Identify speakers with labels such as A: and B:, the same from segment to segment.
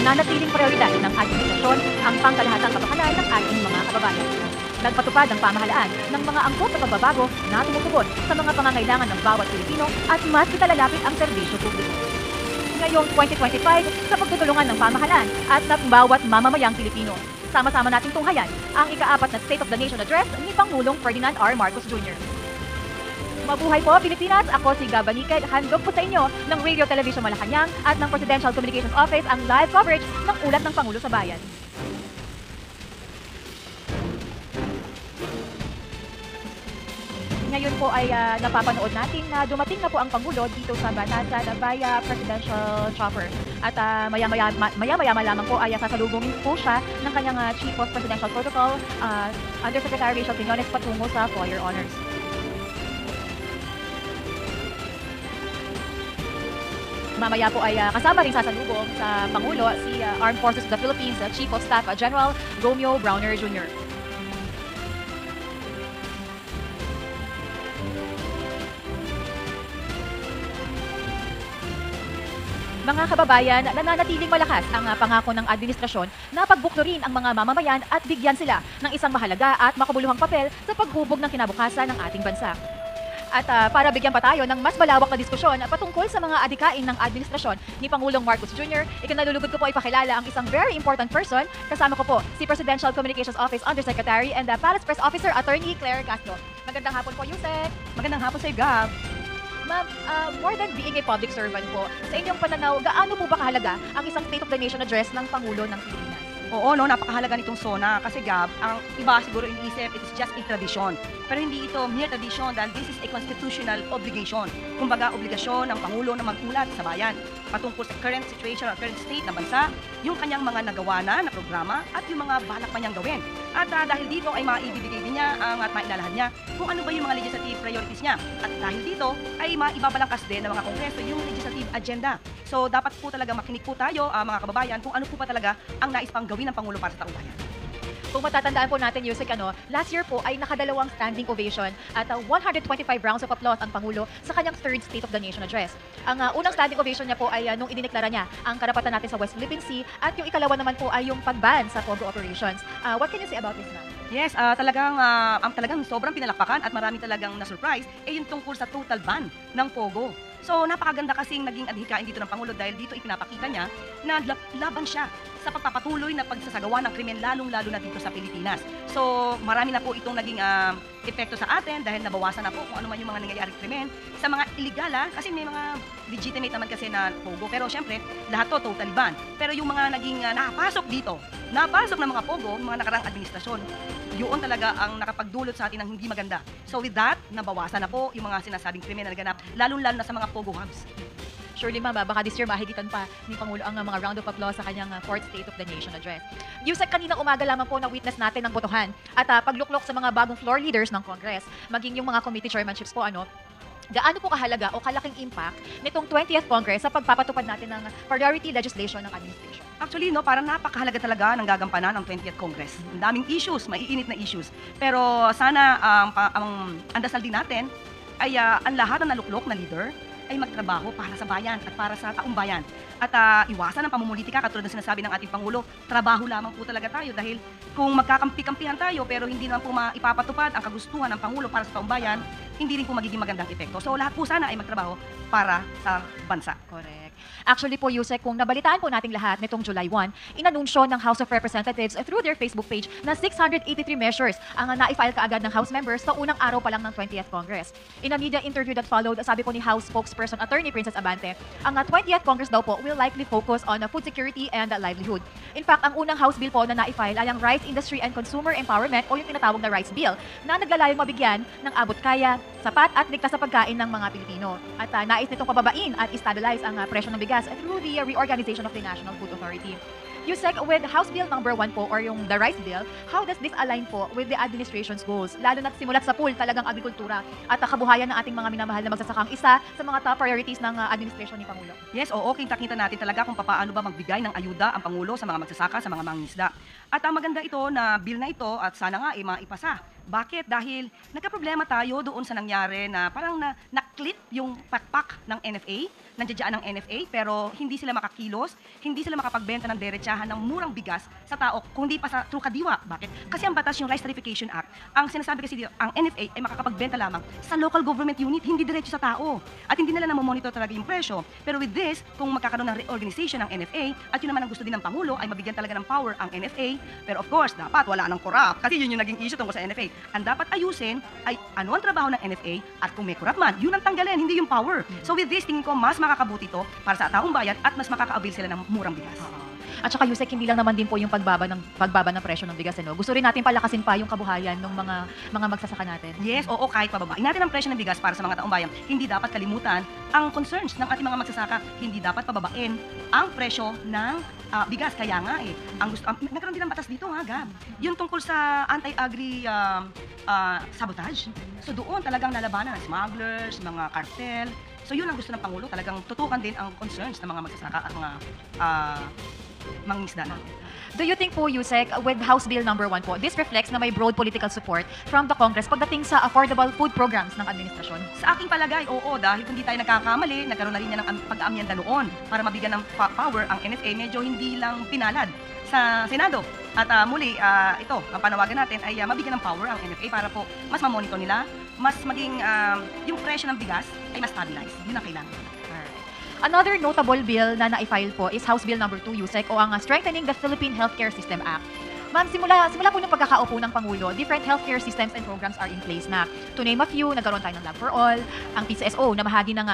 A: nananatiling prioridad ng administrasyon ang pangkalahatang kapakanan ng ating mga kababayan. Nagpatupad ang pamahalaan ng mga angkop na pagbabago na tumutugon sa mga pangangailangan ng bawat Pilipino at mas italalapit ang serbisyo publiko. Ngayong 2025, sa pagtutulungan ng pamahalaan at ng bawat mamamayang Pilipino, sama-sama nating tunghayan ang ika-4 na State of the Nation Address ni Pangulong Ferdinand R. Marcos Jr. Mabuhay po Pilipinas! Ako si Gab Baniked, handog po sa inyo ng Radio Television Malacanang at ng Presidential Communications Office ang live coverage ng ulat ng Pangulo sa Bayan. Ngayon po ay napapanood natin na dumating na po ang Pangulo dito sa Banasan via Presidential Chopper. At maya-maya lamang po ay sasalubungin po siya ng kanyang Chief of Presidential Protocol, Undersecretary Rachel Quinones, patungo sa Foyer Honors. Mamaya po ay kasama rin sasalubong sa Pangulo si Armed Forces of the Philippines Chief of Staff General Romeo Browner Jr. Mga kababayan, nananatiling malakas ang pangako ng administrasyon na pagbuklurin ang mga mamamayan at bigyan sila ng isang mahalaga at makabuluhang papel sa paghubog ng kinabukasan ng ating bansa. At para bigyan pa tayo ng mas malawak na diskusyon patungkol sa mga adikain ng administrasyon ni Pangulong Marcos Jr., ikinalulugod ko po ipakilala ang isang very important person. Kasama ko po si Presidential Communications Office Undersecretary and Palace Press Officer Attorney Claire Castro. Magandang hapon po, Yusek.
B: Magandang hapon sa iyo, Gab.
A: Ma'am, more than being a public servant po, sa inyong pananaw, gaano po ba kahalaga ang isang State of the Nation Address ng Pangulo ng Pilipinas?
B: Oo, no, napakahalaga nitong SONA kasi Gab, ang iba siguro iniisip, it is just a tradition. Pero hindi ito mere tradition dahil this is a constitutional obligation. Kumbaga, obligasyon ng Pangulo na magulat sa bayan patungkol sa current situation or current state ng bansa, yung kanyang mga nagawa na programa at yung mga balak pa niyang gawin. At dahil dito ay maibibigay din niya at mailalahan niya kung ano ba yung mga legislative priorities niya. At dahil dito ay maibabalangkas din ng mga kongreso yung legislative agenda. So dapat po talaga makinig po tayo mga kababayan kung ano po pa talaga ang nais pang gawin ng Pangulo para sa taong bayan.
A: Kung matatandaan po natin, Yusek, last year po ay nakadalawang standing ovation at 125 rounds of applause ang Pangulo sa kanyang third State of the Nation Address. Ang unang standing ovation niya po ay nung idineklara niya ang karapatan natin sa West Philippine Sea at yung ikalawa naman po ay yung pag-ban sa POGO operations. What can you say about this, ma'am?
B: Yes, talagang sobrang pinalakpakan at marami talagang na-surprise yung tungkol sa total ban ng POGO. So napakaganda kasing naging adhikain dito ng Pangulo dahil dito ipinapakita niya na laban siya sa pagpapatuloy na pagsasagawa ng krimen lalong-lalo na dito sa Pilipinas. So marami na po itong naging epekto sa atin dahil nabawasan na po kung ano man yung mga nangyayaring krimen sa mga illegal kasi may mga legitimate naman kasi na POGO pero syempre lahat to totally ban. Pero yung mga naging napasok ng mga POGO, mga nakarang administrasyon, yun talaga ang nakapagdulot sa atin ng hindi maganda. So with that, nabawasan na po yung mga sinasabing krimen na naganap, lalong-lalo na sa mga POGO hubs.
A: Surely, ma'am, baka this year mahigitan pa ni Pangulo ang mga round of applause sa kanyang fourth State of the Nation Address. Yusek, kaninang umaga lamang po na-witness natin ang botohan at pagluklok sa mga bagong floor leaders ng Congress, maging yung mga committee chairmanships po, gaano po kahalaga o kalaking impact nitong 20th Congress sa pagpapatupad natin ng priority legislation ng administration?
B: Actually, parang napakahalaga talaga ng gagampanan ng 20th Congress. Ang daming issues, maiinit na issues. Pero sana ang dasal din natin ay ang lahat ng naluklok na leader ay magtrabaho para sa bayan at para sa taong bayan. At iwasan ang pamumulitika katulad ng sinasabi ng ating Pangulo, trabaho lamang po talaga tayo dahil kung magkakampi-kampihan tayo pero hindi naman po maipapatupad ang kagustuhan ng Pangulo para sa taong bayan, hindi rin po magiging magandang epekto. So lahat po sana ay magtrabaho para sa bansa.
A: Correct. Actually po, Yusek, kung nabalitaan po nating lahat nitong July 1, inanunsyo ng House of Representatives through their Facebook page na 683 measures ang na-file kaagad ng House members sa unang araw pa lang ng 20th Congress. In a media interview that followed, sabi po ni House spokesperson Attorney Princess Abante, ang 20th Congress daw po will likely focus on food security and livelihood. In fact, ang unang House bill po na na-file ay ang Rice Industry and Consumer Empowerment o yung tinatawag na Rice Bill na naglalayong mabigyan ng abot kaya, sapat at ligtas sa pagkain ng mga Pilipino. At nais nitong pababain at stabilize ang presyo ng bigas through the reorganization of the National Food Authority. Yusek, with House Bill number 1 po or yung the Rice Bill, how does this align po with the administration's goals? Lalo na simulat sa pool talagang agrikultura at kabuhayan ng ating mga minamahal na magsasakang isa sa mga top priorities ng administration ni Pangulo.
B: Yes, oo, kita-kita natin talaga kung paano ba magbigay ng ayuda ang Pangulo sa mga magsasaka, sa mga mangingisda. At ang maganda ito na bill na ito at sana nga maipasa. Bakit? Dahil nagka-problema tayo doon sa nangyari na parang na-clip yung pakpak ng NFA nandiyan ang NFA pero hindi sila makakilos, hindi sila makapagbenta ng derechahan ng murang bigas sa tao kundi pa sa true kadiwa. Bakit? Kasi ang batas yung Rice Tariffication Act, ang sinasabi kasi dito, ang NFA ay makakapagbenta lamang sa local government unit, hindi diretso sa tao. At hindi nila namomonitor talaga yung presyo. Pero with this, kung magkakaroon ng reorganization ng NFA, at yun naman ang gusto din ng Pangulo ay mabigyan talaga ng power ang NFA. Pero of course, dapat wala nang corrupt kasi yun yung naging issue tungkol sa NFA. Ang dapat ayusin ay ano ang trabaho ng NFA at kung may corrupt man, yun ang tanggalin, hindi yung power. So with this, tingin ko mas makakabuti to para sa taong bayan at mas makaka-avail sila ng murang bigas.
A: At saka Yusek, hindi lang naman din po yung pagbaba ng presyo ng bigas. Ano? Gusto rin natin palakasin pa yung kabuhayan ng mga magsasaka natin.
B: Yes, oo, kahit pababain natin ang presyo ng bigas para sa mga taong bayan, hindi dapat kalimutan ang concerns ng ating mga magsasaka. Hindi dapat pababain ang presyo ng bigas. Kaya nga nagkaroon din ng batas dito ha, Gab. Yung tungkol sa anti-agri sabotage. So doon talagang lalabanan ng smugglers, mga cartel. So yun ang gusto ng Pangulo, talagang tutukan din ang concerns ng mga magsasaka at mga mangingisda natin.
A: Do you think po, Yusek, with House Bill number 1 po, this reflects na may broad political support from the Congress pagdating sa affordable food programs ng administrasyon?
B: Sa aking palagay, oo, dahil kung di tayo nagkakamali, nagkaroon na rin yan ng pag-aamyanda noon para mabigyan ng power ang NFA, medyo hindi lang pinalad sa Senado. At muli, ito, ang panawagan natin ay mabigyan ng power ang NFA para po mas mamonitor nila, mas maging yung presyo ng bigas ay mas stabilize. Yun ang kailangan.
A: Another notable bill na na-file po is House Bill number 2, Yusek, o ang Strengthening the Philippine Healthcare System Act. Ma'am, simula po ng pagkakaupo ng Pangulo, different healthcare systems and programs are in place na. To name a few, nagkaroon tayo ng Lab for All, ang PCSO na bahagi ng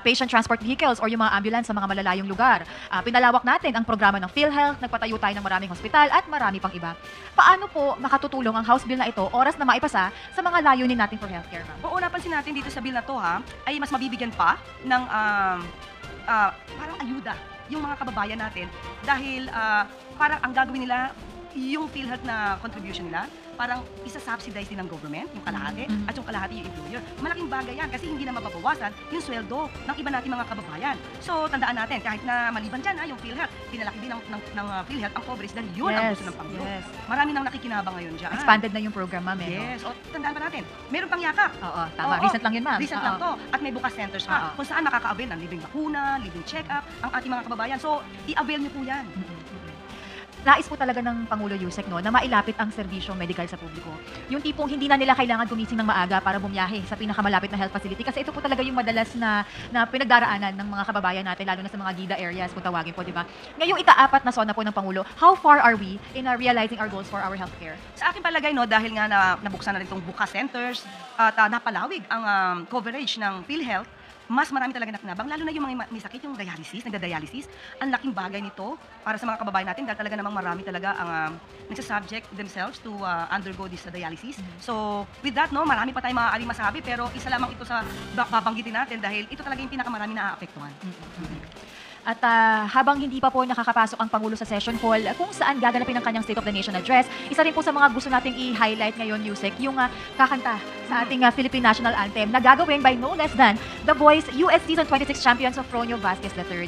A: patient transport vehicles or yung mga ambulance sa mga malalayong lugar. Pinalawak natin ang programa ng PhilHealth, nagpatayo tayo ng maraming hospital at marami pang iba. Paano po makatutulong ang House Bill na ito oras na maipasa sa mga layunin natin for healthcare, ma'am?
B: Oo, napansin natin dito sa bill na to ha, ay mas mabibigyan pa ng parang ayuda yung mga kababayan natin dahil parang ang gagawin nila yung PhilHealth na contribution nila, parang isa-subsidize din ng government, yung kalahati, at yung kalahati yung employer. Malaking bagay yan kasi hindi na mababawasan yung sweldo ng iba nating mga kababayan. So, tandaan natin, kahit na maliban dyan, yung PhilHealth, pinalaki din ng PhilHealth ang coverage dahil yun ang gusto ng Pangulo. Yes. Marami nang nakikinabang ngayon dyan.
A: Expanded na yung program, ma'am.
B: Yes. O, tandaan pa natin, meron pang yakap.
A: Oo, tama. Recent lang yun, ma'am.
B: Recent lang to. At may bukas centers pa kung saan makaka-avail ng libreng bakuna, libreng check-up, ang ating mga kababayan. So, i-avail niyo po yan.
A: Nais po talaga ng Pangulo Yusek na mailapit ang serbisyo medical sa publiko. Yung tipong hindi na nila kailangan gumising ng maaga para bumiyahe sa pinakamalapit na health facility kasi ito po talaga yung madalas na pinagdaraanan ng mga kababayan natin lalo na sa mga GIDA areas kung tawagin po, di ba? Ngayong ika-4 na sona po ng Pangulo, how far are we in realizing our goals for our healthcare?
B: Sa akin palagay, dahil nga nabuksan na rin itong bukas centers at napalawig ang coverage ng PhilHealth, mas marami talaga nakinabang, lalo na yung mga may sakit, yung dialysis, nagda-dialysis. Ang laking bagay nito para sa mga kababayan natin dahil talaga namang marami talaga ang nagsasubject themselves to undergo this dialysis. So, with that, marami pa tayong maaaring masabi, pero isa lamang ito sa babanggitin natin dahil ito talaga yung pinakamarami na aapektuhan.
A: At habang hindi pa po nakakapasok ang Pangulo sa session hall kung saan gaganapin ang kanyang State of the Nation address, isa rin po sa mga gusto nating i-highlight ngayon, Yusek, yung kakanta sa ating Philippine National Anthem na gagawin by no less than the boys US Season 26 champions of Sofronio Vasquez III.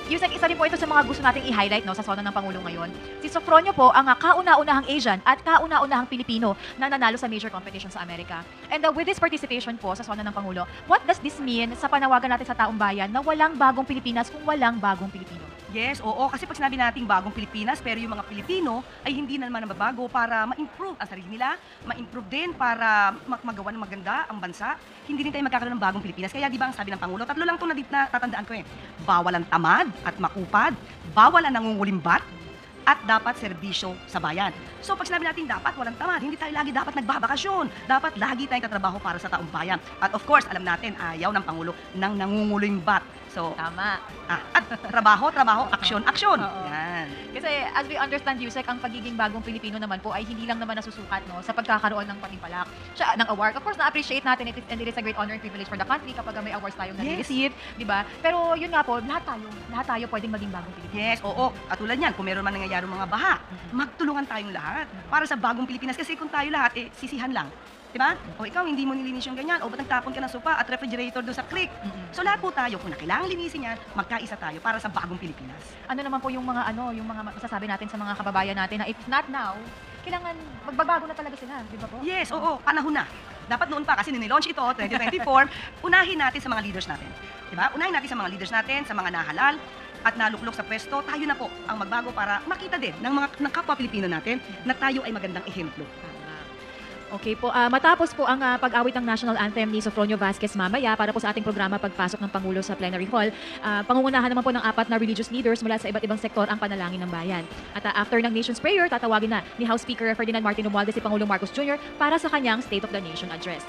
A: Yusek, isa rin po ito sa mga gusto nating i-highlight sa sona ng Pangulo ngayon. Si Sofronio po ang kauna-unahang Asian at kauna-unahang Pilipino na nanalo sa major competition sa Amerika. And with this participation po sa sona ng Pangulo, what does this mean sa panawagan natin sa taong bayan na walang bagong Pilipinas kung walang bagong Pilipino?
B: Yes, oo. Kasi pag sinabi nating bagong Pilipinas, pero yung mga Pilipino ay hindi na naman nababago para ma-improve ang sarili nila, ma-improve din para magawa ng maganda ang bansa. Hindi din tayo magkakaroon ng bagong Pilipinas. Kaya di ba ang sabi ng Pangulo, 3 lang itong natatandaan ko bawal ang tamad at makupad, bawal ang nangungulimbat, at dapat serbisyo sa bayan. So pag sinabi natin dapat walang tamad, hindi tayo lagi dapat nagbabakasyon. Dapat lagi tayong katrabaho para sa taong bayan. At of course, alam natin, ayaw ng Pangulo ng nangungulimbat. So,
A: tama.
B: At trabaho, aksyon. Yan.
A: Kasi as we understand, Yusek, ang pagiging bagong Pilipino naman po ay hindi lang naman nasusukat sa pagkakaroon ng patimpalak ng award. Of course, na-appreciate natin and it is a great honor and privilege for the country kapag may awards tayong nare-receive, di ba? Pero yun nga po, lahat tayo pwedeng maging bagong Pilipino.
B: Yes, oo. Katulad niyan, kung meron man nangyayari mga baha, magtulungan tayong lahat para sa bagong Pilipinas. Kasi kung tayo lahat, sisihan lang. Diba? O ikaw, hindi mo nilinis yung ganyan. O ba't nagtapon ka ng sopa at refrigerator doon sa creek? So lahat po tayo, kung kailangan linisin yan, magkaisa tayo para sa bagong Pilipinas.
A: Ano naman po yung mga masasabi natin sa mga kababayan natin na if not now, kailangan magbabago na talaga sila, di ba po?
B: Yes, oo, panahon na. Dapat noon pa kasi ninilaunch ito, 2024, unahin natin sa mga leaders natin. Diba? Unahin natin sa mga leaders natin, sa mga nahalal, at naluklok sa pwesto, tayo na po ang magbago para makita din ng kapwa Pilipino natin na tayo ay magandang ehemplo.
A: Okay po, matapos po ang pag-awit ng national anthem ni Sofronio Vasquez mamaya para po sa ating programa pagpasok ng Pangulo sa plenary hall, pangungunahan naman po ng 4 na religious leaders mula sa iba't ibang sektor ang panalangin ng bayan. At after ng Nation's Prayer, tatawagin na ni House Speaker Ferdinand Martin Romualdez si Pangulong Marcos Jr. para sa kanyang State of the Nation address.